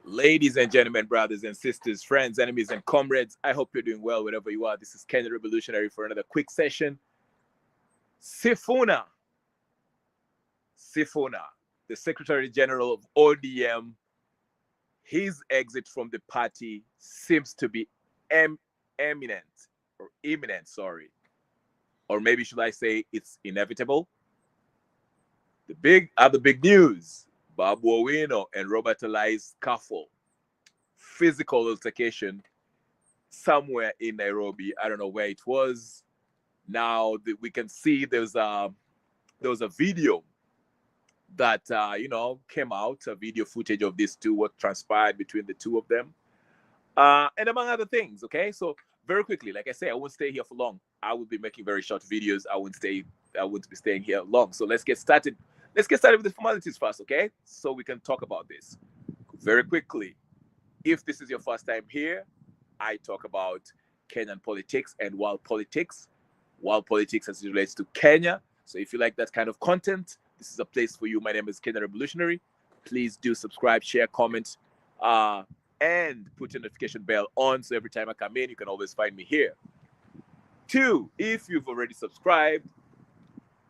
Ladies and gentlemen, brothers and sisters, friends, enemies, and comrades, I hope you're doing well wherever you are. This is Kenya Revolutionary for another quick session. Sifuna, the Secretary General of ODM, his exit from the party seems to be imminent, sorry. Or maybe should I say it's inevitable? The big news. Babu Owino and Robert Alai's Scuffle. Physical altercation somewhere in Nairobi. I don't know where it was. Now we can see there was a video that came out, a video footage of these two, what transpired between the two of them, and among other things. Okay, so very quickly, like I say, I won't stay here for long. I will be making very short videos. I won't be staying here long. So let's get started. Let's get started with the formalities first, okay? So we can talk about this very quickly. If this is your first time here, I talk about Kenyan politics and world politics as it relates to Kenya. So if you like that kind of content, this is a place for you. My name is Kenya Revolutionary. Please do subscribe, share, comment, and put your notification bell on so every time I come in, you can always find me here. 2, if you've already subscribed,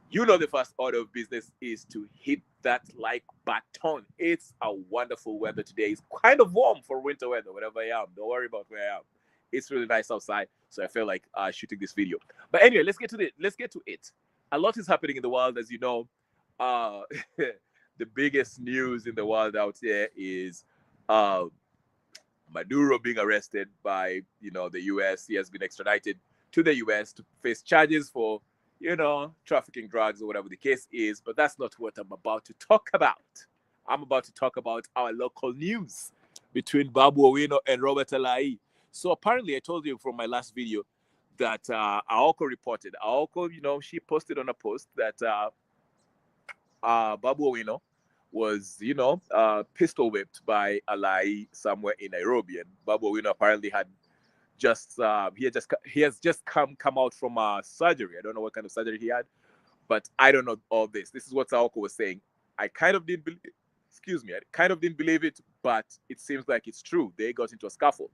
you know the first order of business is to hit that like button. It's a wonderful weather today. It's kind of warm for winter weather, wherever I am. Don't worry about where I am. It's really nice outside, so I feel like shooting this video. But anyway, let's get to it. A lot is happening in the world, as you know. The biggest news in the world out there is Maduro being arrested by the U.S. He has been extradited to the U.S. to face charges for trafficking drugs or whatever the case is. But that's not what I'm about to talk about. I'm about to talk about our local news between Babu Owino and Robert Alai. So apparently, I told you from my last video that Aoko reported. Aoko, she posted on a post that Babu Owino was, pistol whipped by Alai somewhere in Nairobi. And Babu Owino apparently had he has just come out from surgery. I don't know what kind of surgery he had, but I don't know all this. This is what Saoko was saying. I kind of didn't believe it, but it seems like it's true. They got into a scuffle.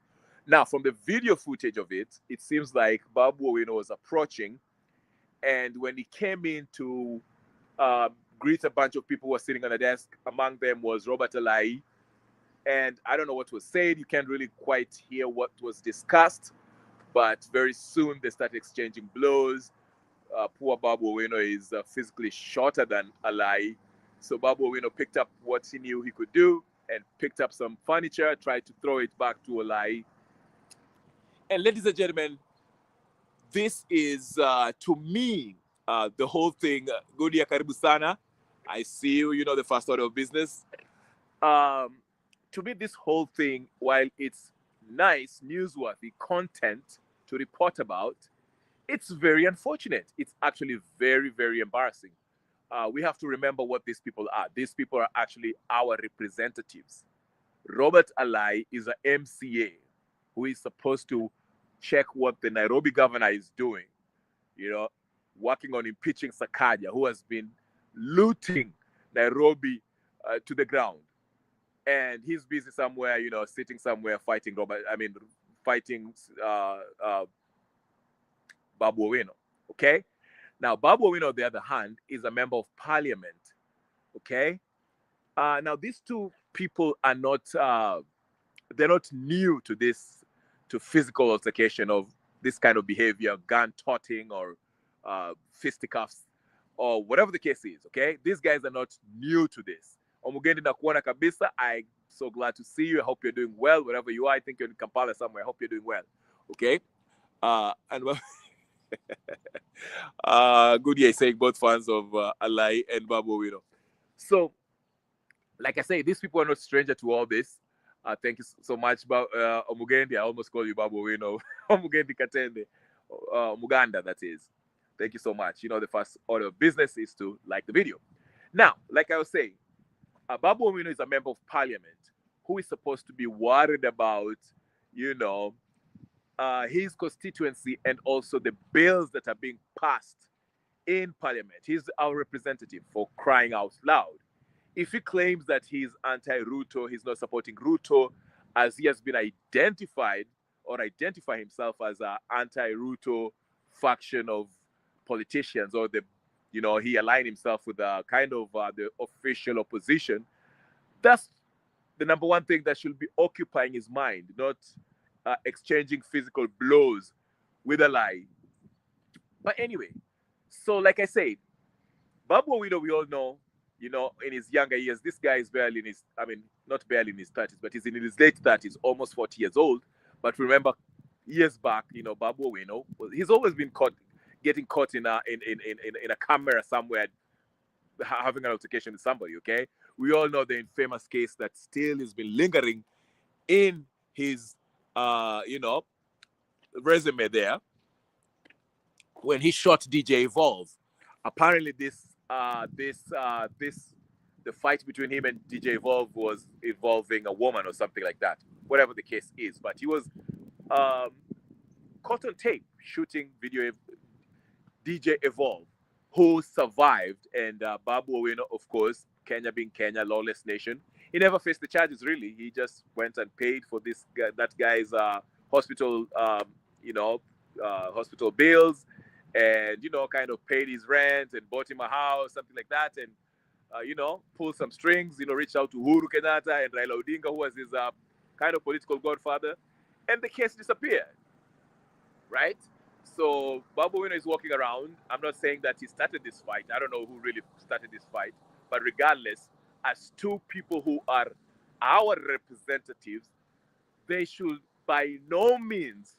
Now, from the video footage of it, it seems like Babu Owino was approaching, and when he came in to greet a bunch of people who were sitting on a desk, among them was Robert Alai. And I don't know what was said. You can't really quite hear what was discussed. But very soon they start exchanging blows. Poor Babu Owino is physically shorter than Alai. So Babu Owino picked up what he knew he could do and picked up some furniture, tried to throw it back to Alai. And ladies and gentlemen, this is, to me, the whole thing. Gudia Karibu Sana. I see you, the first order of business. To me, this whole thing, while it's nice, newsworthy content to report about, it's very unfortunate. It's actually very, very embarrassing. We have to remember what these people are. These people are actually our representatives. Robert Alai is an MCA who is supposed to check what the Nairobi governor is doing, working on impeaching Sakaja, who has been looting Nairobi to the ground. And he's busy somewhere, sitting somewhere fighting Babu Owino. Okay? Now, Babu Owino, on the other hand, is a member of parliament. Okay? Now, these two people are not, they're not new to this, to physical altercation of this kind of behavior, gun-toting or fisticuffs or whatever the case is. Okay? These guys are not new to this. Omugendi nakuona kabisa. I'm so glad to see you. I hope you're doing well wherever you are. I think you're in Kampala somewhere. I hope you're doing well. Okay? And good year saying both fans of Alai and Babu Owino. So, like I say, these people are not stranger to all this. Thank you so much, Omugendi. I almost call you Babu Owino. Omugendi Katende. Muganda, that is. Thank you so much. The first order of business is to like the video. Now, like I was saying, Babu Owino is a member of parliament who is supposed to be worried about, his constituency and also the bills that are being passed in parliament. He's our representative, for crying out loud. if he claims that he's anti-Ruto, he's not supporting Ruto, as he has been identified or identify himself as an anti-Ruto faction of politicians, or the, he aligned himself with the kind of the official opposition. That's the number one thing that should be occupying his mind, not exchanging physical blows with Alai. But anyway, so like I said, Babu Owino, we all know, in his younger years, this guy is barely in his, I mean, not barely in his 30s, but he's in his late 30s, almost 40 years old. But remember, years back, Babu Owino, he's always been getting caught in a camera somewhere, having an altercation with somebody, okay? We all know the infamous case that still has been lingering in his, resume there, when he shot DJ Evolve. Apparently, the fight between him and DJ Evolve was involving a woman or something like that, whatever the case is. But he was caught on tape shooting video DJ Evolve, who survived. And Babu Owino, of course, Kenya being Kenya, lawless nation, he never faced the charges, really. He just went and paid for that guy's hospital, hospital bills, and, kind of paid his rent and bought him a house, something like that. And, pulled some strings, reached out to Uhuru Kenyatta and Raila Odinga, who was his kind of political godfather. And the case disappeared, right? So Babu Owino is walking around. I'm not saying that he started this fight. I don't know who really started this fight. But regardless, as two people who are our representatives, they should by no means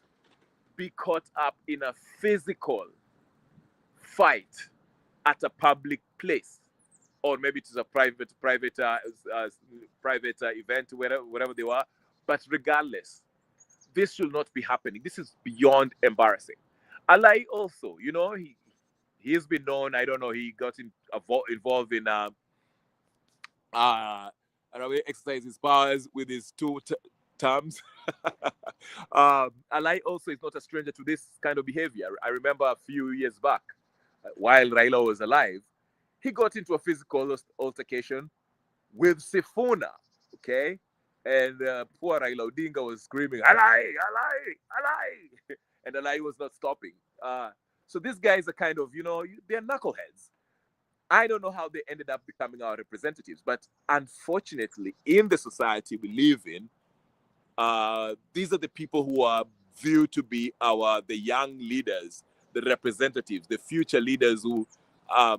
be caught up in a physical fight at a public place, or maybe it is a private event, whatever they were. But regardless, this should not be happening. This is beyond embarrassing. Alai also, he's been known. I don't know. He got involved in I don't know, exercise his powers with his two terms. Alai also is not a stranger to this kind of behavior. I remember a few years back, while Raila was alive, he got into a physical altercation with Sifuna, okay? And poor Raila Odinga was screaming, Alai, Alai, Alai! And Alai was not stopping. So these guys are kind of, they're knuckleheads. I don't know how they ended up becoming our representatives, but unfortunately, in the society we live in, these are the people who are viewed to be the young leaders, the representatives, the future leaders who are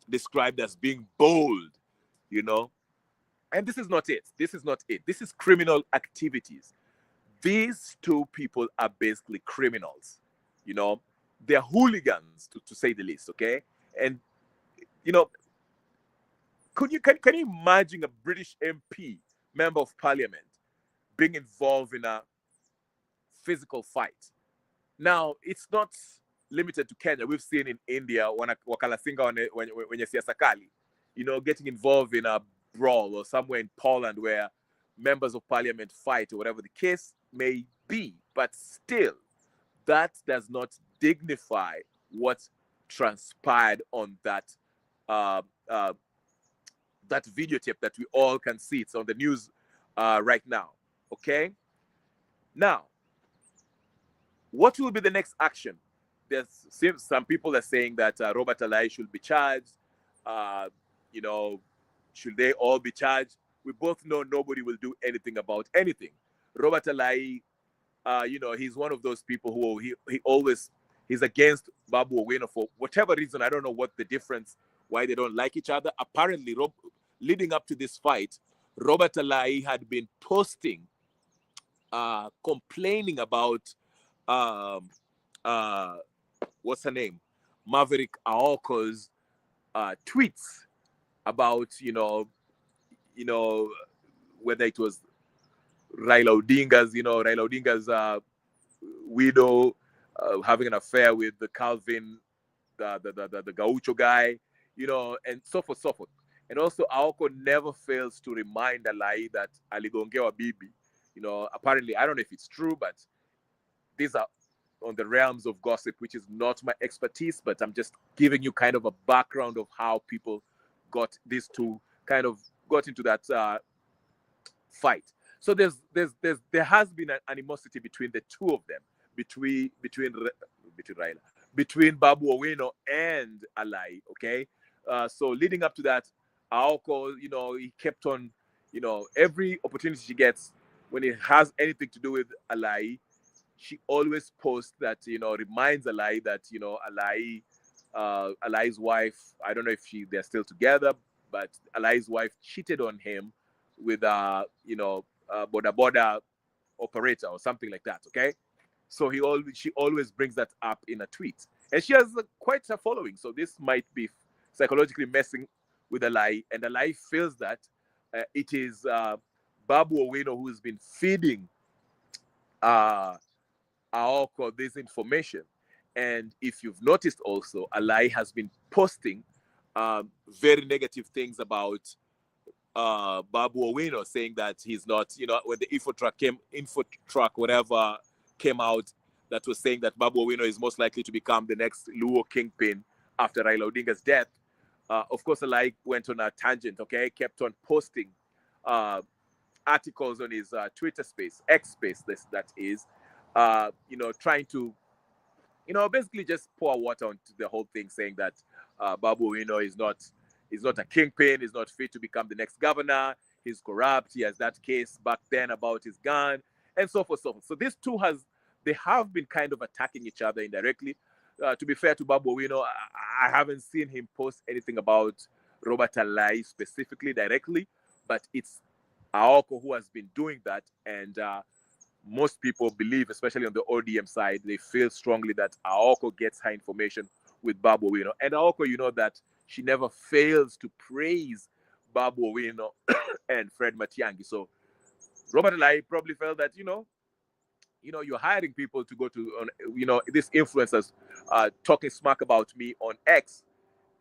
described as being bold, And this is not it. This is not it. This is criminal activities. These two people are basically criminals, They're hooligans, to say the least, okay? And, can you imagine a British MP, member of parliament, being involved in a physical fight? Now, it's not limited to Kenya. We've seen in India, when you see a Sakali, getting involved in a brawl, or somewhere in Poland where members of parliament fight, or whatever the case may be. But still, that does not dignify what transpired on that that videotape that we all can see. It's on the news right now. Okay. Now, what will be the next action? There's some people are saying that Robert Alai should be charged. Should they all be charged? We both know nobody will do anything about anything. Robert Alai, he's one of those people who he's against Babu Owino for whatever reason. I don't know what the difference, why they don't like each other. Apparently, leading up to this fight, Robert Alai had been posting, complaining about, what's her name? Maverick Aoko's tweets about, whether it was Raila Odinga's widow having an affair with the Calvin, the Gaucho guy, and so forth, so forth. And also, Aoko never fails to remind Alai that aligongewa bibi. Apparently, I don't know if it's true, but these are on the realms of gossip, which is not my expertise, but I'm just giving you kind of a background of how people got these two kind of got into that fight. So there has been an animosity between the two of them, between Babu Owino and Alai. Okay, so leading up to that, Aoko, he kept on, every opportunity she gets when it has anything to do with Alai, she always posts that, reminds Alai that, Alai's wife, I don't know if they're still together, but Alai's wife cheated on him with Boda Boda operator or something like that. Okay, so she always brings that up in a tweet, and she has quite a following. So this might be psychologically messing with Alai, and Alai feels that it is Babu Owino who's been feeding Aoko this information. And if you've noticed also, Alai has been posting very negative things about Babu Owino, saying that he's not, when the info truck whatever came out, that was saying that Babu Owino is most likely to become the next Luo kingpin after Raila Odinga's death. Of course, Alai went on a tangent, okay, kept on posting articles on his Twitter space, X space, that is, trying to, basically just pour water onto the whole thing, saying that Babu Owino is not a kingpin, is not fit to become the next governor, he's corrupt, he has that case back then about his gun, and so forth, so forth. So these two they have been kind of attacking each other indirectly. To be fair to Babu Owino, I haven't seen him post anything about Robert Alai specifically directly, but it's Aoko who has been doing that, and most people believe, especially on the ODM side, they feel strongly that Aoko gets her information with Babu Owino. And Aoko, that she never fails to praise Babu Owino and Fred Matiang'i. So Robert Alai probably felt that, you're hiring people to go to, these influencers talking smack about me on X,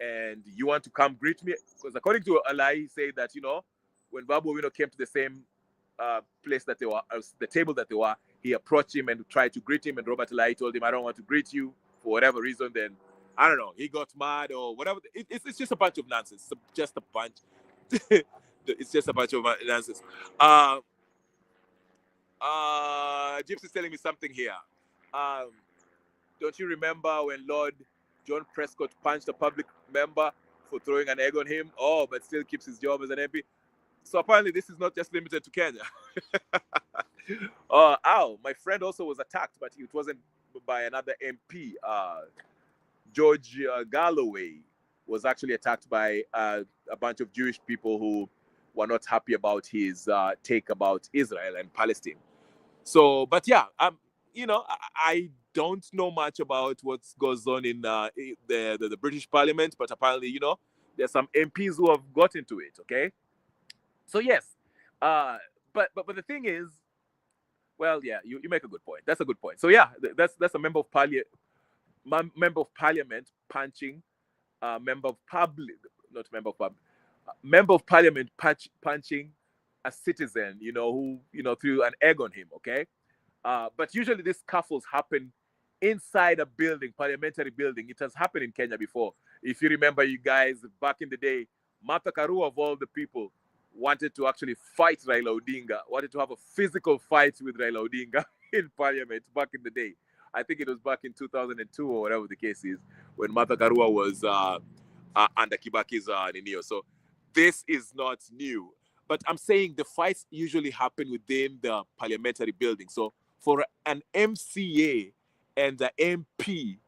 and you want to come greet me? Because according to Alai, he said that, when Babu Owino came to the same place that they were, the table that they were, he approached him and tried to greet him, and Robert Alai told him, I don't want to greet you for whatever reason. Then, I don't know, he got mad or whatever. It's just a bunch of nonsense. It's just a bunch. It's just a bunch of nonsense. Gypsy's telling me something here. Don't you remember when Lord John Prescott punched a public member for throwing an egg on him? Oh, but still keeps his job as an MP. So apparently this is not just limited to Kenya. My friend also was attacked, but it wasn't by another MP. George Galloway was actually attacked by a bunch of Jewish people who were not happy about his take about Israel and Palestine. So, but yeah, I don't know much about what goes on in the British Parliament, but apparently, there's some MPs who have got into it. Okay. So yes, but the thing is, well, yeah, you make a good point. That's a good point. So yeah, that's a member of parliament punching, member of parliament punching a citizen, who threw an egg on him. Okay, but usually these scuffles happen inside a building, parliamentary building. It has happened in Kenya before. If you remember, you guys, back in the day, Martha Karua of all the people wanted to actually fight Raila Odinga, wanted to have a physical fight with Raila Odinga in Parliament back in the day. I think it was back in 2002 or whatever the case is, when Martha Karua was under Kibaki's Ninio. So this is not new. But I'm saying the fights usually happen within the parliamentary building. So for an MCA and an MP,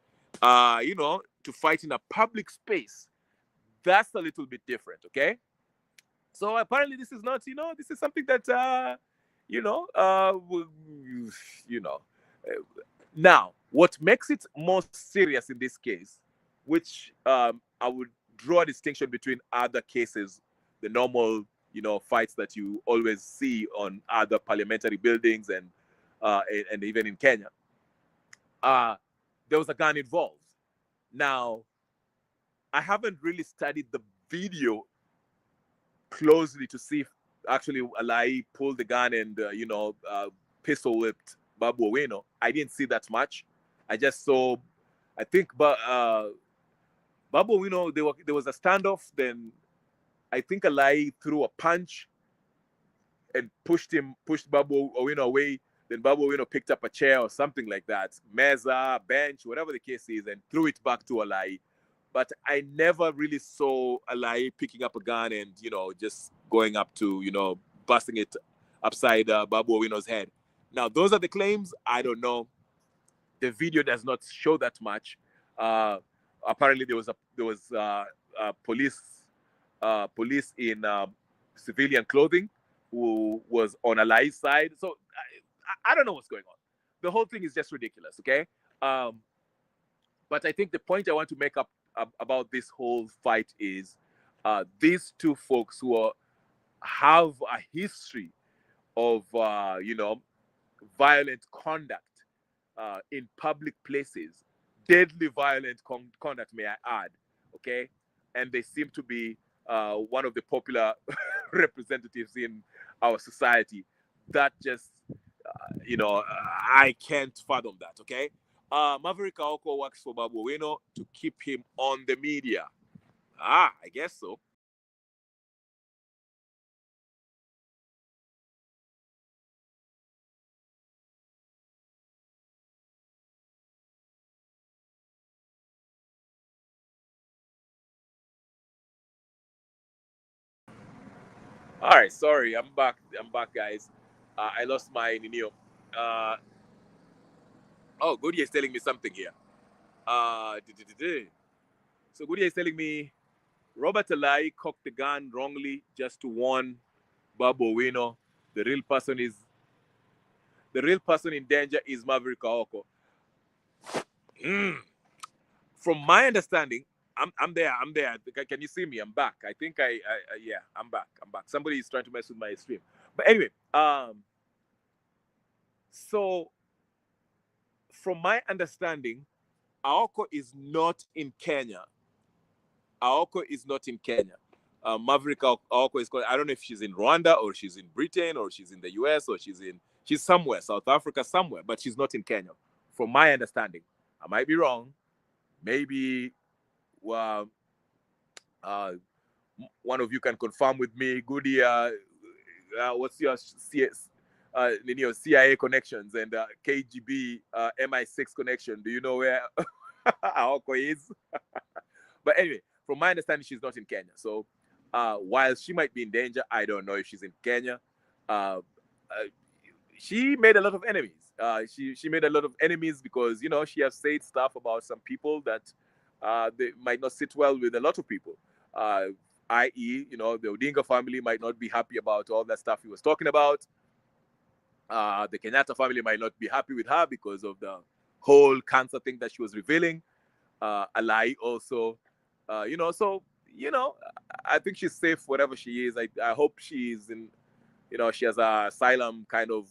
to fight in a public space, that's a little bit different, okay? So apparently this is not, this is something that, now, what makes it more serious in this case, which I would draw a distinction between other cases, the normal, fights that you always see on other parliamentary buildings and even in Kenya, there was a gun involved. Now, I haven't really studied the video closely to see if actually Alai pulled the gun and pistol whipped Babu Owino. I didn't see that much. I just saw, I think, Babu Owino, there was a standoff. Then I think Alai threw a punch and pushed Babu Owino away. Then Babu Owino picked up a chair or something like that, meza, bench, whatever the case is, and threw it back to Alai. But I never really saw Alai picking up a gun and, just going up to, busting it upside Babu Owino's head. Now, those are the claims. I don't know. The video does not show that much. Apparently, there was police in civilian clothing who was on Alai's side. So I don't know what's going on. The whole thing is just ridiculous, okay? But I think the point I want to make up about this whole fight is these two folks who have a history of, violent conduct in public places, deadly violent conduct, may I add, okay? And they seem to be one of the popular representatives in our society. That just, I can't fathom that, okay? Maverick Aoko works for Babu Owino to keep him on the media. I guess so. All right, sorry, I'm back. Guys. I lost my Ninio. Goody is telling me something here. So Goody is telling me Robert Alai cocked the gun wrongly just to warn Babu Owino. The real person in danger is Maverick Aoko. From my understanding, I'm there. Can you see me? I'm back. I think yeah, I'm back. Somebody is trying to mess with my stream. But anyway, so from my understanding, Aoko is not in Kenya. Maverick Aoko is called, I don't know if she's in Rwanda or she's in Britain or she's in the US or she's somewhere, South Africa, somewhere, but she's not in Kenya. From my understanding, I might be wrong. Maybe one of you can confirm with me. Goody, what's your CIA connections and KGB MI6 connection? Do you know where Aoko is? But anyway, from my understanding, she's not in Kenya. So while she might be in danger, I don't know if she's in Kenya. She made a lot of enemies. She made a lot of enemies because, she has said stuff about some people that they might not sit well with a lot of people. I.e., the Odinga family might not be happy about all that stuff he was talking about. The Kenyatta family might not be happy with her because of the whole cancer thing that she was revealing. Alai also, so, I think she's safe wherever she is. I hope she's in, she has an asylum kind of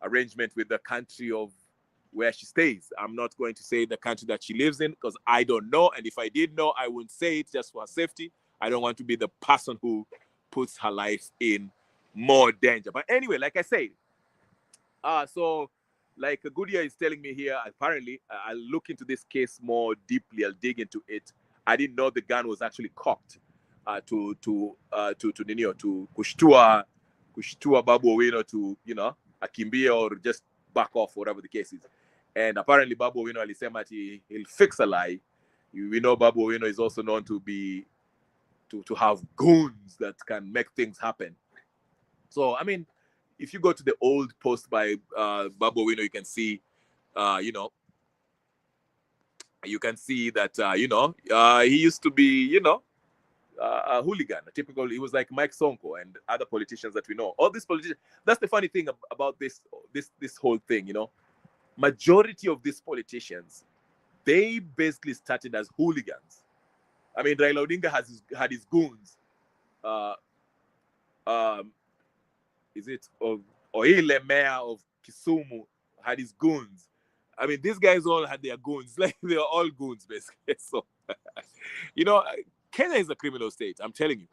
arrangement with the country of where she stays. I'm not going to say the country that she lives in because I don't know. And if I did know, I wouldn't say it just for her safety. I don't want to be the person who puts her life in more danger. But anyway, like I say, so like Goodia is telling me here, apparently, I'll look into this case more deeply. I'll dig into it. I didn't know the gun was actually cocked to kushtua Babu Owino to, akimbia or just back off, whatever the case is. And apparently Babu Owino alisema he'll fix Alai. We know Babu Owino is also known to be to have goons that can make things happen. So I mean, if you go to the old post by Babu Owino, you can see, you can see that he used to be, a hooligan, a typical. He was like Mike Sonko and other politicians that we know. All these politicians. That's the funny thing about this whole thing. Majority of these politicians, they basically started as hooligans. I mean, Raila Odinga had his goons. Is it Oile Mayor of Kisumu had his goons? I mean, these guys all had their goons. Like they are all goons, basically. So, Kenya is a criminal state. I'm telling you.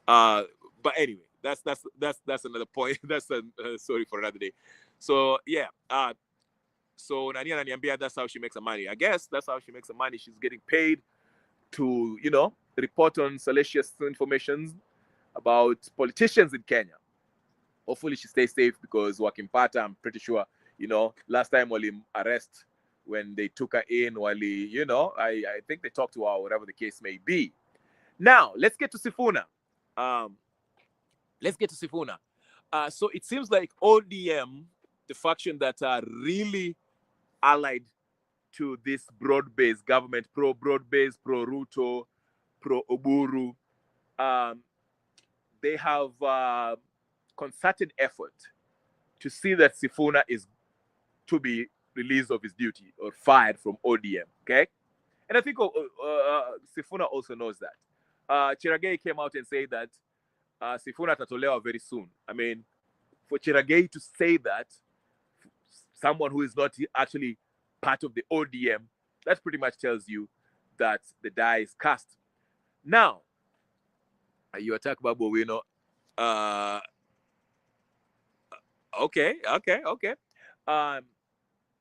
But anyway, that's another point. That's a story for another day. So yeah. So Nania Naniambia, that's how she makes her money. I guess that's how she makes her money. She's getting paid to, report on salacious information about politicians in Kenya. Hopefully she stays safe because wakimpata, I'm pretty sure, last time wali arrest when they took her in, wali, I think they talked to her, whatever the case may be. Now, let's get to Sifuna. So it seems like ODM, the faction that are really allied to this broad-based government, pro-broad-based, pro-Ruto, pro-Oburu, they have concerted effort to see that Sifuna is to be released of his duty or fired from ODM, okay? And I think Sifuna also knows that. Chiragei came out and said that Sifuna tatolewa very soon. I mean, for Chiragei to say that, someone who is not actually part of the ODM, that pretty much tells you that the die is cast. Now, you attack Babu Owino. Okay.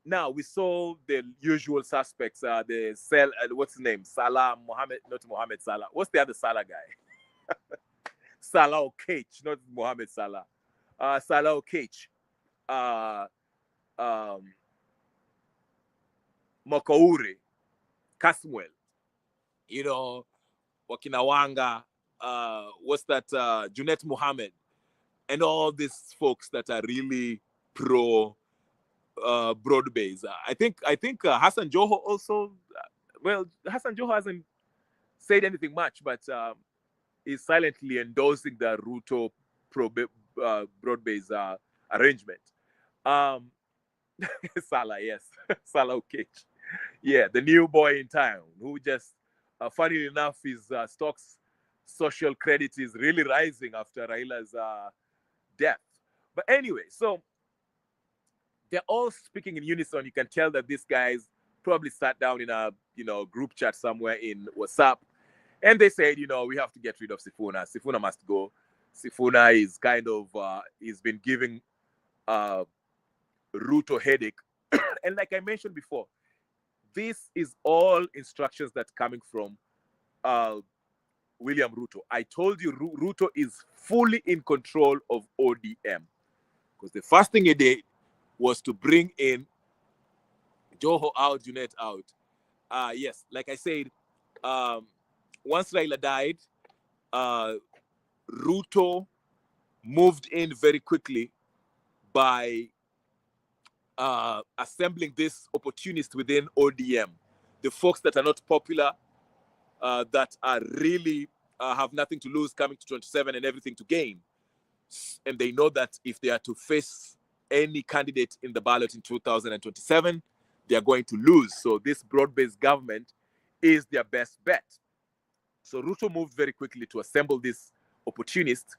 Now we saw the usual suspects. The cell. What's his name? Salah Mohammed, not Mohammed Salah. What's the other Salah guy? Salah Okech, not Mohammed Salah. Salah Okech. Mokoure, Caswell, Wakinawanga, what's that? Junet Mohammed, and all these folks that are really pro broad base. I think Hassan Joho also. Well, Hassan Joho hasn't said anything much, but is silently endorsing the Ruto pro broad base arrangement. Salah, yes, Salah Okech. Yeah, the new boy in town who just, funny enough, his stocks social credit is really rising after Raila's death. But anyway, so they're all speaking in unison. You can tell that these guys probably sat down in a group chat somewhere in WhatsApp, and they said, we have to get rid of Sifuna. Sifuna must go. Sifuna is kind of he's been giving Ruto headache, and like I mentioned before, this is all instructions that's coming from William Ruto. I told you Ruto is fully in control of ODM because the first thing he did was to bring in Joho out, Junet out. Yes, like I said, once Raila died, Ruto moved in very quickly by assembling this opportunists within ODM, the folks that are not popular, that are really have nothing to lose coming to 27 and everything to gain. And they know that if they are to face any candidate in the ballot in 2027, they are going to lose. So this broad-based government is their best bet. So Ruto moved very quickly to assemble this opportunist,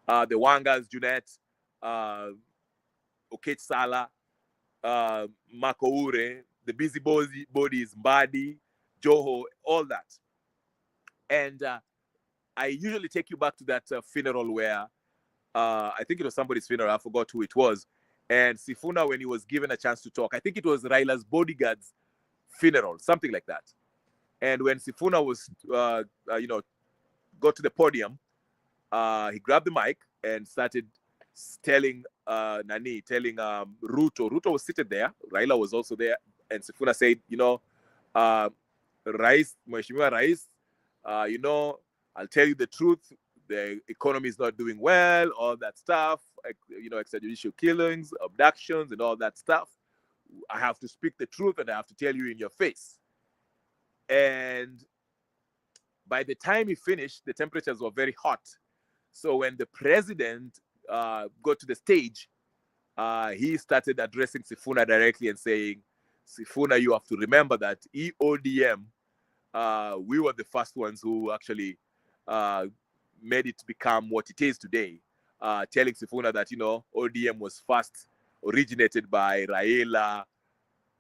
the Wangas, Junet, Okech Salah, Makoure, the busybodies, Mbadi, Joho, all that. And I usually take you back to that funeral where I think it was somebody's funeral. I forgot who it was. And Sifuna, when he was given a chance to talk, I think it was Raila's bodyguard's funeral, something like that. And when Sifuna was, got to the podium, he grabbed the mic and started telling Ruto. Ruto was seated there. Raila was also there. And Sifuna said, Mheshimiwa Rais, I'll tell you the truth. The economy is not doing well, all that stuff, extrajudicial killings, abductions, and all that stuff. I have to speak the truth and I have to tell you in your face. And by the time he finished, the temperatures were very hot. So when the president got to the stage, he started addressing Sifuna directly and saying, Sifuna, you have to remember that EODM, we were the first ones who actually made it become what it is today, telling Sifuna that, ODM was first originated by Raila,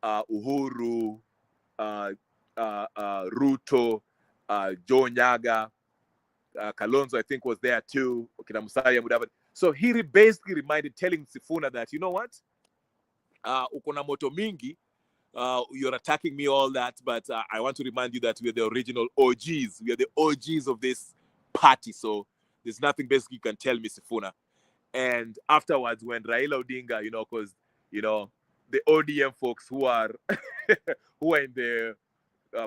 Uhuru, Ruto, Joe Nyaga, Kalonzo, I think, was there too. So he basically reminded, telling Sifuna that, you know what? Ukona moto mingi, you're attacking me, all that, but I want to remind you that we're the original OGs. We are the OGs of this party. So There's nothing basically you can tell me, Sifuna. And afterwards, when Raila Odinga, because the ODM folks who are who are in the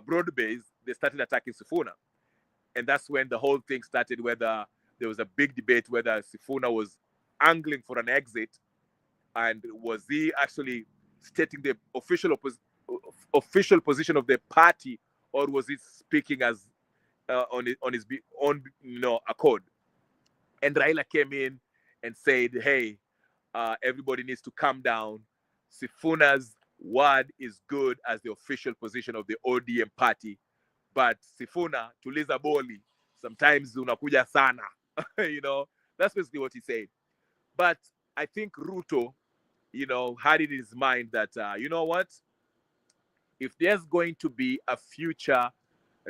broad base, they started attacking Sifuna, and that's when the whole thing started. Whether there was a big debate whether Sifuna was angling for an exit, and was he actually stating the official position of the party, or was he speaking as on his own accord? And Raila came in and said, "Hey, everybody needs to calm down. Sifuna's word is good as the official position of the ODM party, but Sifuna, tuliza boli, sometimes unakuja sana." That's basically what he said. But I think Ruto, had it in his mind that, you know what? If there's going to be a future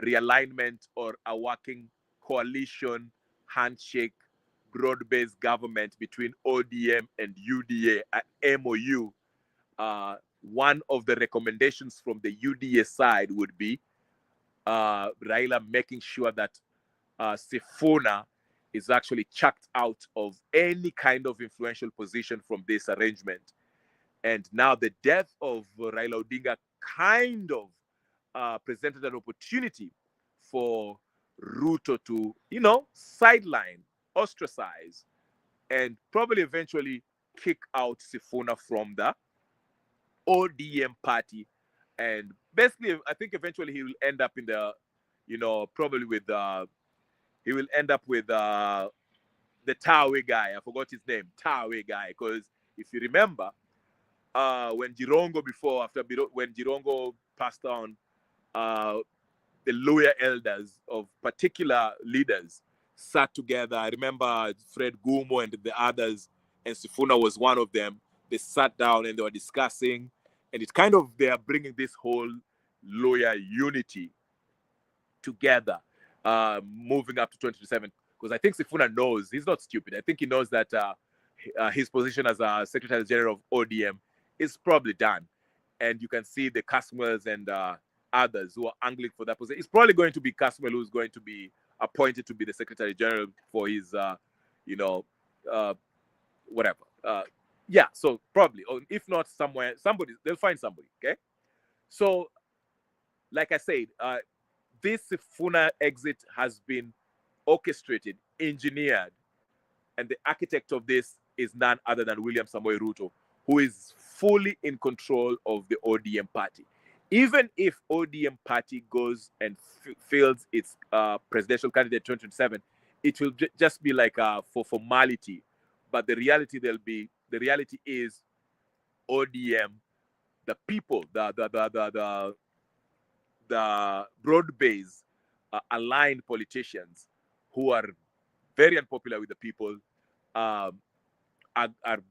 realignment or a working coalition, handshake, broad-based government between ODM and UDA, an MOU, one of the recommendations from the UDA side would be Raila making sure that Sifuna is actually chucked out of any kind of influential position from this arrangement. And now the death of Raila Odinga kind of presented an opportunity for Ruto to, sideline, ostracize, and probably eventually kick out Sifuna from the ODM party. And basically, I think eventually he will end up in the, probably with, he will end up with the Tawe guy. I forgot his name, Tawe guy. Because if you remember, when when Jirongo passed on, the lawyer elders of particular leaders sat together. I remember Fred Gumo and the others, and Sifuna was one of them. They sat down and they were discussing, and they are bringing this whole lawyer unity together, moving up to 2027. Because I think Sifuna knows, he's not stupid. I think he knows that his position as a Secretary General of ODM is probably done. And you can see the Caswells and others who are angling for that position. It's probably going to be Caswell who's going to be appointed to be the Secretary General for his, whatever. Yeah, so probably, or if not somewhere, they'll find somebody, okay? So, like I said, this Sifuna exit has been orchestrated, engineered, and the architect of this is none other than William Samoei Ruto, who is fully in control of the ODM party. Even if ODM party goes and fields its presidential candidate 2027, it will just be like for formality. But the reality is ODM, the people, the broad-based, aligned politicians who are very unpopular with the people, are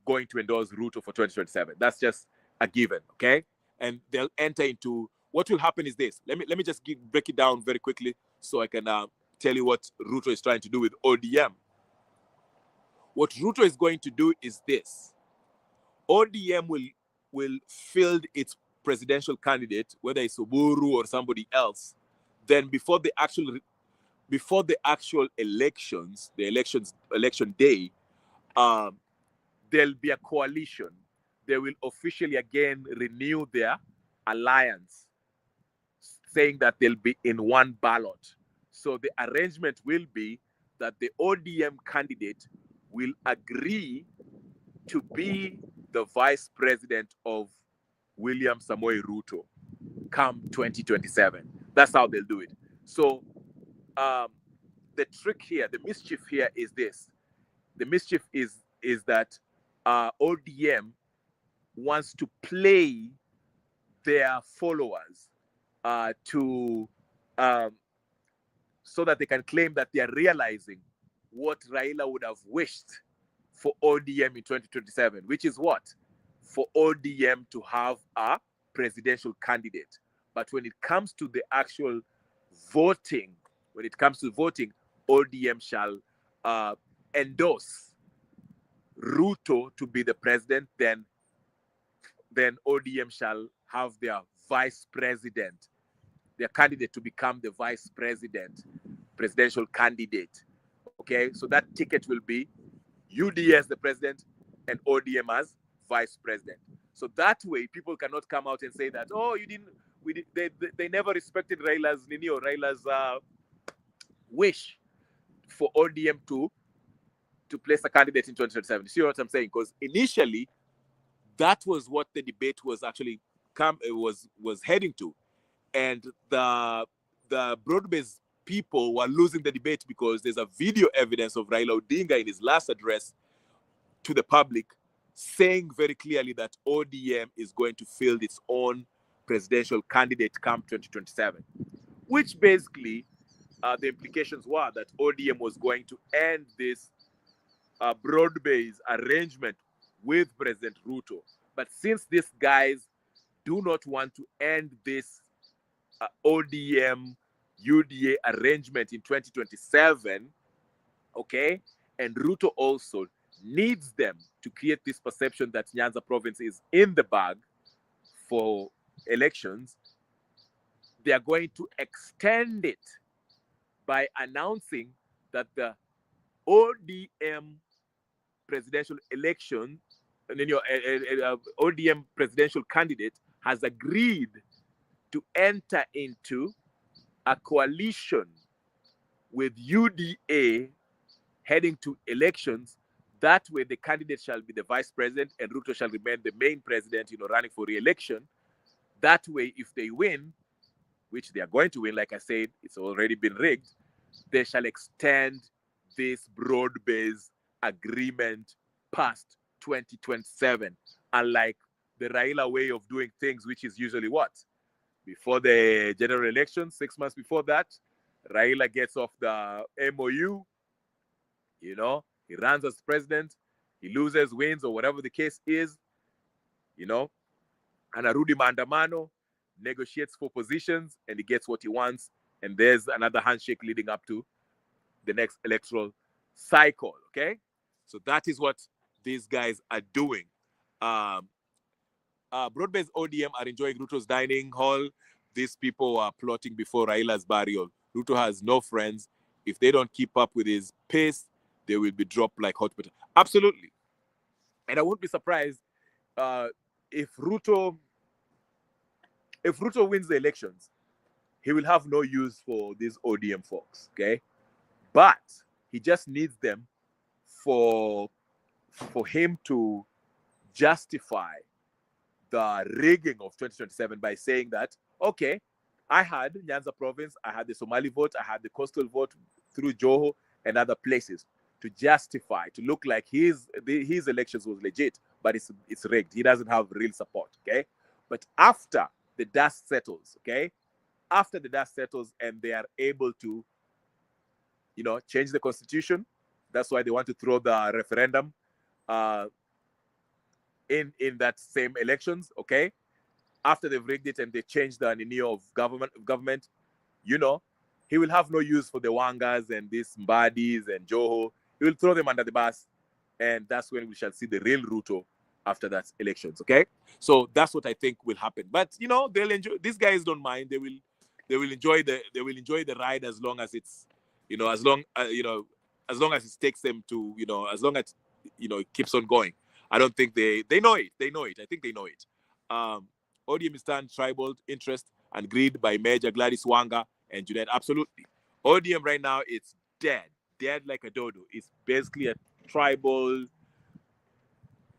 going to endorse Ruto for 2027. That's just a given, okay? And they'll enter into what will happen is this. Let me just break it down very quickly so I can tell you what Ruto is trying to do with ODM. What Ruto is going to do is this. ODM will field its presidential candidate, whether it's Oburu or somebody else. Then before the actual elections, the election day, there'll be a coalition. They will officially again renew their alliance, saying that they'll be in one ballot. So the arrangement will be that the ODM candidate will agree to be the vice president of William Samoei Ruto come 2027. That's how they'll do it. So the trick here, the mischief here is this. The mischief is that ODM wants to play their followers so that they can claim that they are realizing what Raila would have wished for ODM in 2027, which is what? For ODM to have a presidential candidate. But when it comes to the actual voting, ODM shall endorse Ruto to be the president, then ODM shall have their vice president, their candidate to become the vice president, presidential candidate. Okay, so that ticket will be UDA as the president and ODM as vice president. So that way, people cannot come out and say that, oh, you didn't, we did, they never respected Raila's Nini or Raila's wish for ODM to place a candidate in 2027. See what I'm saying? Because initially, that was what the debate was actually was heading to, and the broad-based people were losing the debate because there's a video evidence of Raila Odinga in his last address to the public saying very clearly that ODM is going to field its own presidential candidate come 2027, which basically the implications were that ODM was going to end this broad-based arrangement with President Ruto. But since these guys do not want to end this ODM UDA arrangement in 2027, okay, and Ruto also needs them to create this perception that Nyanza province is in the bag for elections, they are going to extend it by announcing that the ODM presidential election, and then your ODM presidential candidate has agreed to enter into a coalition with UDA heading to elections. That way, the candidate shall be the vice president and Ruto shall remain the main president, running for re-election. That way, if they win, which they are going to win, like I said, it's already been rigged, they shall extend this broad-based agreement past 2027, unlike the Raila way of doing things, which is usually what? Before the general election, 6 months before that, Raila gets off the MOU, he runs as president, he loses, wins, or whatever the case is, anarudi maandamano, negotiates for positions, and he gets what he wants, and there's another handshake leading up to the next electoral cycle, okay? So that is what these guys are doing. Broad-based ODM are enjoying Ruto's dining hall. These people are plotting before Raila's burial. Ruto has no friends. If they don't keep up with his pace, they will be dropped like hot potato. Absolutely. And I won't be surprised if Ruto wins the elections, he will have no use for these ODM folks, okay? But he just needs them for him to justify the rigging of 2027 by saying that, okay, I had Nyanza province, I had the Somali vote, I had the coastal vote through Joho and other places to justify, to look like his elections was legit, but it's rigged. He doesn't have real support, okay? But after the dust settles, okay? After the dust settles and they are able to, change the constitution, that's why they want to throw the referendum in that same elections, okay? After they've rigged it and they change the lineal of government, he will have no use for the Wangas and these Mbadis and Joho. He will throw them under the bus, and that's when we shall see the real Ruto after that elections, okay? So that's what I think will happen. But they'll enjoy. These guys don't mind. They will enjoy the ride as long as it's as long as it takes them to as long as it keeps on going. I don't think they know it. They know it. I think they know it. ODM stand tribal interest and greed by Major Gladys Wanga and Junet. Absolutely. ODM right now, it's dead like a dodo. It's basically a tribal.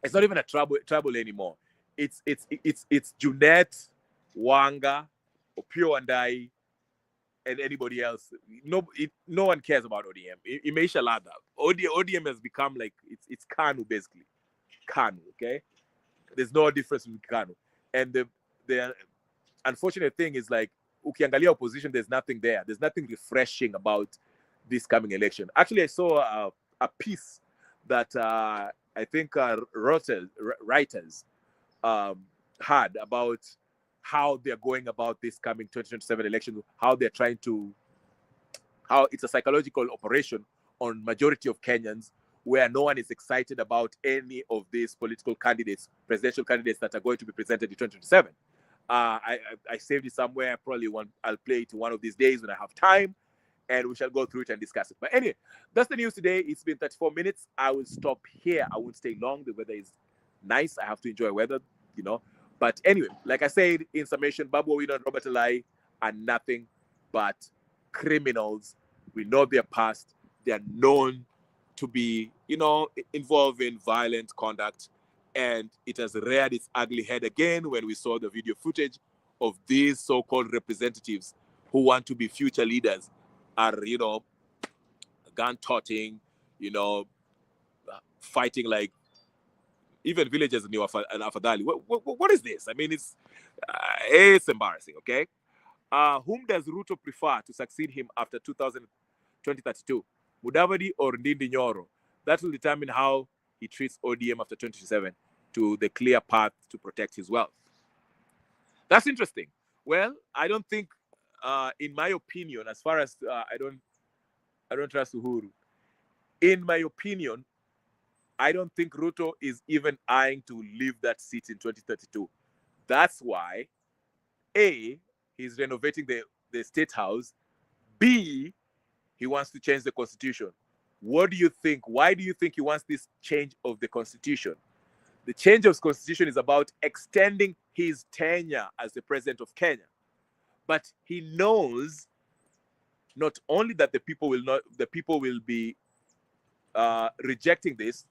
It's not even a tribal anymore. It's Junet, Wanga, Opio Andai, and anybody else. No one cares about ODM. Imeisha Lada. ODM has become like it's Kanu basically. Kanu, okay? There's no difference in Kanu. And the unfortunate thing is like ukiangalia opposition, there's nothing there. There's nothing refreshing about this coming election. Actually, I saw a piece that I think writers had about how they're going about this coming 2027 election, how it's a psychological operation on majority of Kenyans, where no one is excited about any of these political candidates, presidential candidates that are going to be presented in 2027. I saved it somewhere. I'll play it one of these days when I have time. and we shall go through it and discuss it. But anyway, that's the news today. It's been 34 minutes. I will stop here. I won't stay long. The weather is nice. I have to enjoy weather, you know. But anyway, like I said, in summation, Babu, Owino, and Robert Alai are nothing but criminals. We know their past. They are known to be, you know, involved in violent conduct. And it has reared its ugly head again when we saw the video footage of these so-called representatives who want to be future leaders are, you know, gun-toting, you know, fighting like even villagers in Afadhali. What is this? I mean, it's embarrassing, okay? Whom does Ruto prefer to succeed him after 2032? Mudavadi or Ndindi Nyoro? That will determine how he treats ODM after 2027 to the clear path to protect his wealth. That's interesting. Well, I don't think, in my opinion, as far as I don't trust Uhuru. In my opinion, I don't think Ruto is even eyeing to leave that seat in 2032. That's why, A, he's renovating the state house. B, he wants to change the constitution. What do you think? Why do you think he wants this change of the constitution? The change of constitution is about extending his tenure as the president of Kenya. But he knows not only that the people will be rejecting this,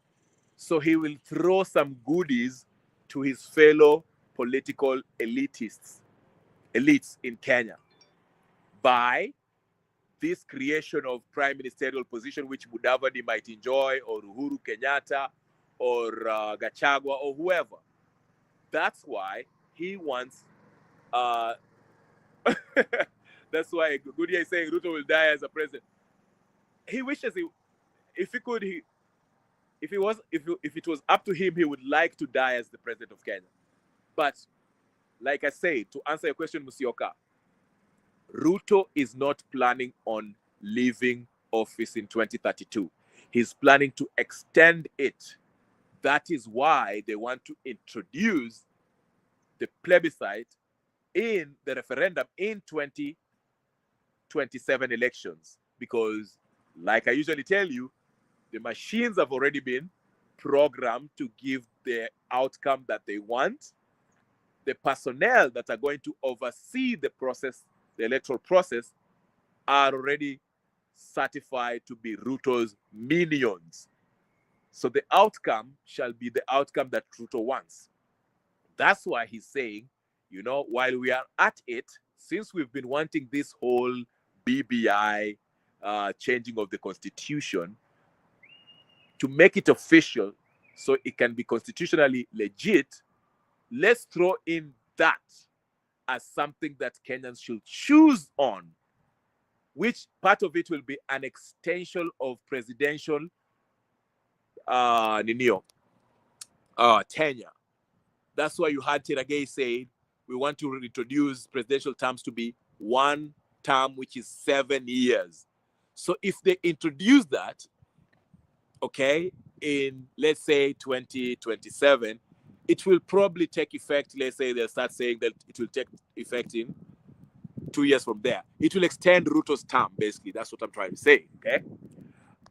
so he will throw some goodies to his fellow political elites in Kenya by this creation of prime ministerial position, which Mudavadi might enjoy, or Uhuru Kenyatta, or Gachagua, or whoever. That's why he wants. That's why Goodia is saying Ruto will die as a president. He wishes if it was up to him, he would like to die as the president of Kenya. But like I say, to answer your question, Musioka, Ruto is not planning on leaving office in 2032. He's planning to extend it. That is why they want to introduce the plebiscite in the referendum in 2027 elections. Because, like I usually tell you, the machines have already been programmed to give the outcome that they want. The personnel that are going to oversee the process, the electoral process, are already certified to be Ruto's minions. So the outcome shall be the outcome that Ruto wants. That's why he's saying, you know, while we are at it, since we've been wanting this whole BBI changing of the constitution, to make it official so it can be constitutionally legit, let's throw in that as something that Kenyans should choose on, which part of it will be an extension of presidential tenure. That's why you had Teragay say we want to introduce presidential terms to be one term, which is 7 years. So if they introduce that, okay, in, let's say, 2027, it will probably take effect. Let's say they'll start saying that it will take effect in 2 years from there. It will extend Ruto's term, basically. That's what I'm trying to say, okay?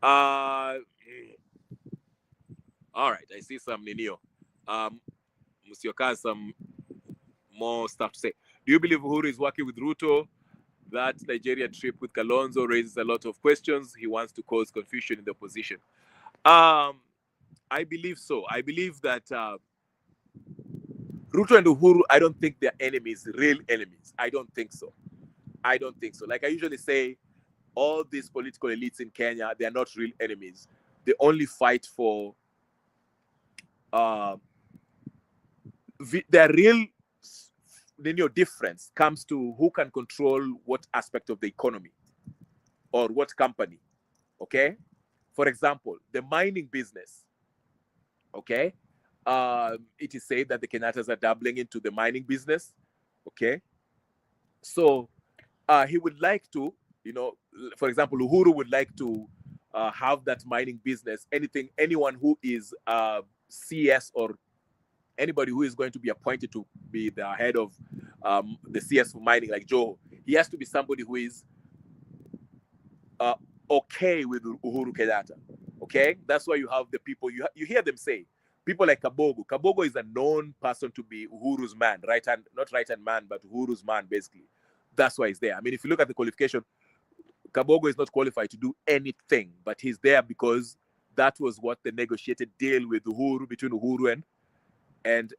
All right, I see some Ninio. Musioka has some more stuff to say. Do you believe Uhuru is working with Ruto? That Nigeria trip with Kalonzo raises a lot of questions. He wants to cause confusion in the opposition. I believe so. I believe that Ruto and Uhuru, I don't think they're enemies, real enemies. I don't think so. Like I usually say, all these political elites in Kenya, they are not real enemies. They only fight for their real difference comes to who can control what aspect of the economy or what company. Okay, for example, the mining business. Okay, it is said that the Kenyatas are dabbling into the mining business. Okay, so he would like to, for example, Uhuru would like to have that mining business. Anyone who is CS or anybody who is going to be appointed to be the head of the CS for mining, like Joe, he has to be somebody who is okay with Uhuru Kenyatta. Okay, that's why you have the people you hear them say. People like Kabogo. Kabogo is a known person to be Uhuru's man, right hand, not right hand man, but Uhuru's man, basically. That's why he's there. I mean, if you look at the qualification, Kabogo is not qualified to do anything, but he's there because that was what the negotiated deal with Uhuru, between Uhuru and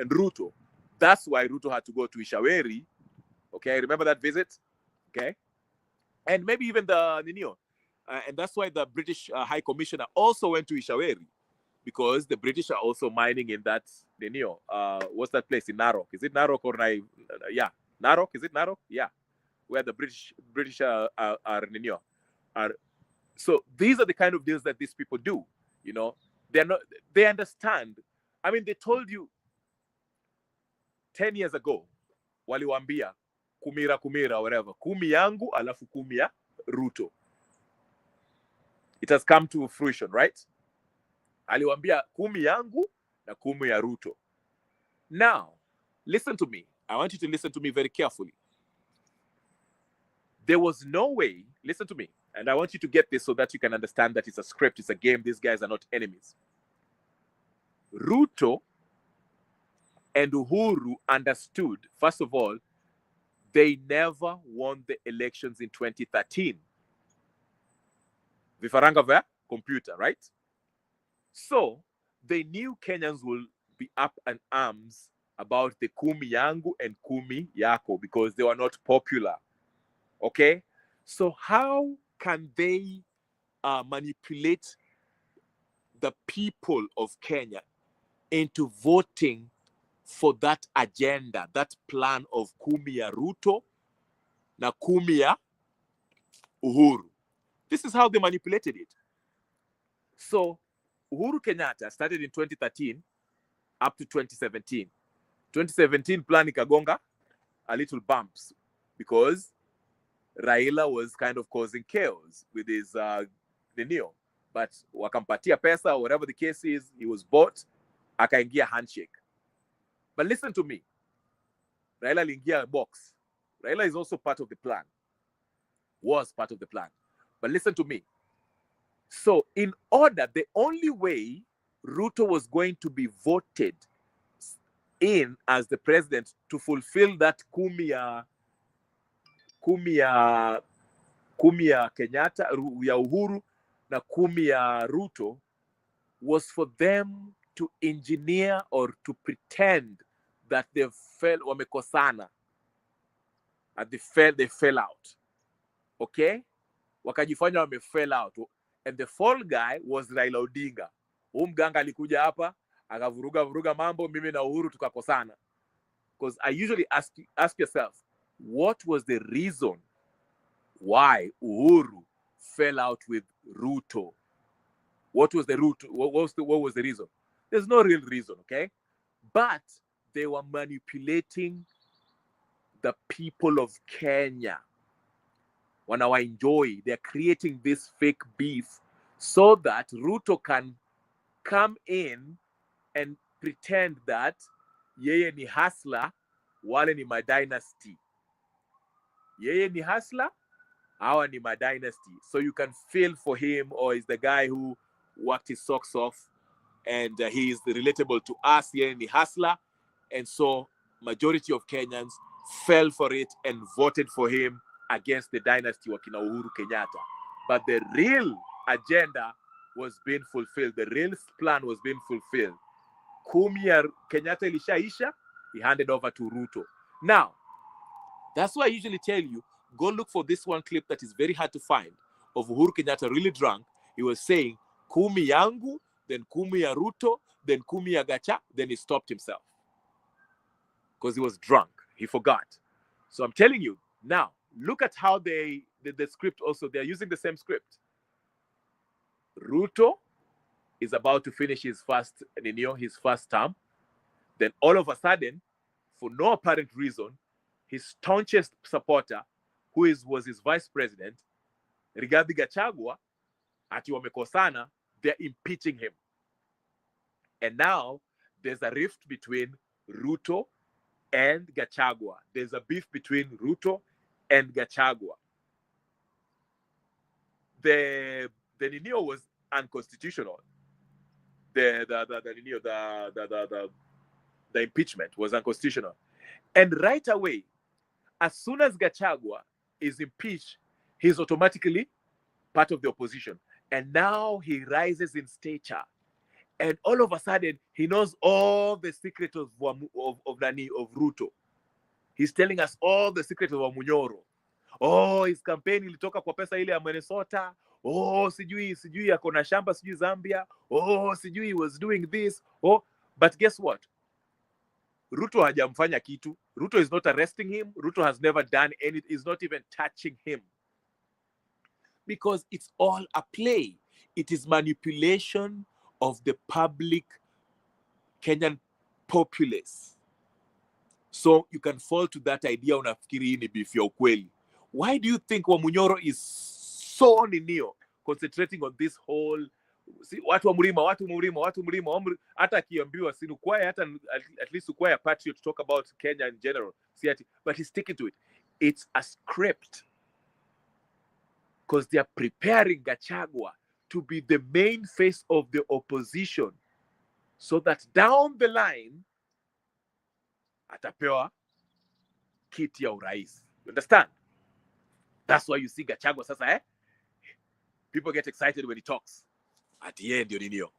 Ruto. That's why Ruto had to go to Ishaweri. Okay, remember that visit? Okay, and maybe even the Ninio. And that's why the British High Commissioner also went to Ishaweri, because the British are also mining in that Ninio. What's that place in Narok? Is it Narok or yeah, Narok? Is it Narok? Yeah, where the British are Ninio. So these are the kind of deals that these people do. You know, they understand. I mean, they told you 10 years ago, waliwambia kumira, whatever, kumi yangu alafu kumi ya Ruto. It has come to fruition, right? Aliwambia kumi yangu na kumi ya Ruto. Now, listen to me. I want you to listen to me very carefully. There was no way, listen to me, and I want you to get this so that you can understand that it's a script, it's a game, these guys are not enemies. Ruto and Uhuru understood, first of all, they never won the elections in 2013. Vifaranga vya computer, right? So they knew Kenyans will be up in arms about the kumi yangu and kumi yako because they were not popular. Okay? So how can they manipulate the people of Kenya into voting for that agenda, that plan of kumi ya Ruto na kumi ya Uhuru? This is how they manipulated it. So Uhuru Kenyatta started in 2013 up to 2017. 2017 plan ikagonga a little bumps because Raila was kind of causing chaos with his Neo. But wakampatia pesa, or whatever the case is, he was bought, akaingia handshake. But listen to me. Raila aliingia box. Raila is also part of the plan. Was part of the plan. But listen to me. So in order, the only way Ruto was going to be voted in as the president to fulfill that kumi ya Kenyatta, ya Uhuru, na kumi ya Ruto, was for them to engineer or to pretend that they fell, wamekosana, and they fell out. Okay? Wakajifanya wame fell out. And the fall guy was Raila Odinga. Mganga alikuja hapa, akavuruga mambo, mimi na Uhuru tukakosana. Because I usually ask yourself, what was the reason why Uhuru fell out with Ruto? What was the root? What was the reason? There's no real reason, okay? But they were manipulating the people of Kenya. Wanawa enjoy. They're creating this fake beef so that Ruto can come in and pretend that yeye ni hustler, wale ni my dynasty. Yeye ni hustler, hawa ni my dynasty. So you can feel for him, or is the guy who worked his socks off and he is relatable to us. Yeye ni hustler. And so majority of Kenyans fell for it and voted for him against the dynasty wa kina Uhuru Kenyatta. But the real agenda was being fulfilled. The real plan was being fulfilled. Kumi ya Kenyatta ilishaisha, he handed over to Ruto. Now, that's why I usually tell you, go look for this one clip that is very hard to find of Uhuru Kenyatta really drunk. He was saying, kumi yangu, then kumi ya Ruto, then kumi ya Gacha, then he stopped himself. Because he was drunk. He forgot. So I'm telling you, now, look at how the script also, they're using the same script. Ruto is about to finish his first term. Then all of a sudden, for no apparent reason, his staunchest supporter, who was his vice president, Rigathi Gachagua, ati wamekosana, they're impeaching him. And now there's a rift between Ruto and Gachagua. There's a beef between Ruto and Gachagua. the Ninio was unconstitutional. The impeachment was unconstitutional. And right away, as soon as Gachagua is impeached, he's automatically part of the opposition. And now he rises in stature. And all of a sudden, he knows all the secrets of Ruto. He's telling us all the secrets of Wamunyoro. Oh, his campaign ilitoka kwa pesa ile ya Minnesota. Oh, sijui ako na shamba sijui Zambia. Oh, sijui he was doing this. Oh, but guess what? Ruto hajamfanya kitu. Ruto is not arresting him. Ruto has never done anything. He's not even touching him. Because it's all a play. It is manipulation of the public Kenyan populace. So you can fall to that idea unafikiri hii ni beef ya ukweli. Why do you think Wamunyoro is so ninio concentrating on this whole watu wa mlima hata akiambiwa si ukwaya hata at least ukwaya patriot talk about Kenya in general but he's sticking to it. It's a script because they are preparing Gachagua to be the main face of the opposition so that down the line atapewa kiti ya urais. You understand? That's why you see Gachagua sasa people get excited when he talks. At the end, Ninio.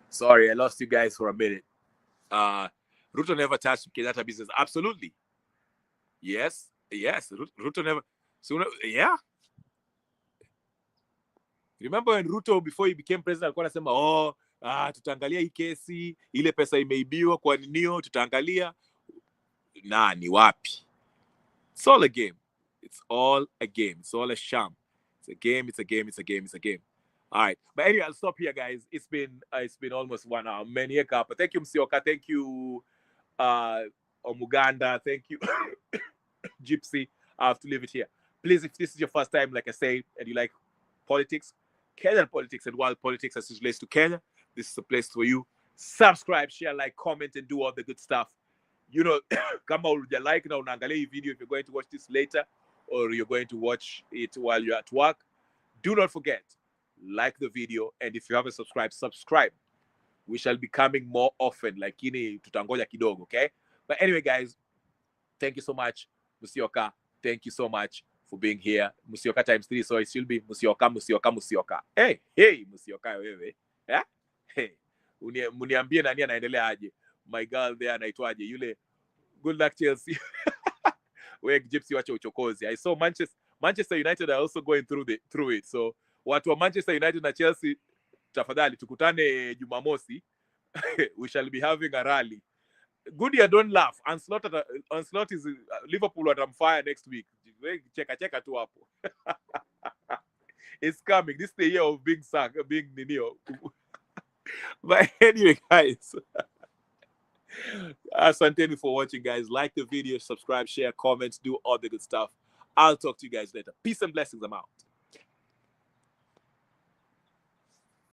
Sorry, I lost you guys for a minute. Ruto never touched Kenyatta business. Absolutely. Yes. Ruto never. So, yeah. Remember when Ruto, before he became president, alikuwa anasema tutaangalia hii kesi, ile pesa imeibiwa kwa Ninio, tutaangalia. Ni wapi? It's all a game. It's all a game. It's all a sham. It's a game. All right. But anyway, I'll stop here, guys. It's been almost 1 hour. But thank you, Msioka. Thank you, Omuganda. Thank you, Gypsy. I have to leave it here. Please, if this is your first time, like I say, and you like politics, Kenyan politics and world politics as it relates to Kenya, this is a place for you. Subscribe, share, like, comment, and do all the good stuff. You know, kama uja like na unaangalia hii video, if you're going to watch this later or you're going to watch it while you're at work, do not forget, like the video, and if you haven't subscribed, subscribe. We shall be coming more often, lakini tutangoja kidogo, okay? But anyway, guys, thank you so much, Musioka. Thank you so much for being here. Musioka times 3, so it should be Musioka. Hey, Musioka wewe. Yeah? Hey, muniambie nani anaendelea aje. My girl there anaitwaje yule. Good luck Chelsea. Where Gypsy wacha uchokozi. I saw Manchester United are also going through it. So watu wa Manchester United na Chelsea, tafadhali tukutane Jumamosi. We shall be having a rally. Goodyear, don't laugh. Onslaught is Liverpool watamfire next week. Cheka tu hapo. It's coming. This is the year of being Ninio. But anyway, guys. Asanteni for watching, guys. Like the video, subscribe, share, comments, do all the good stuff. I'll talk to you guys later. Peace and blessings. I'm out.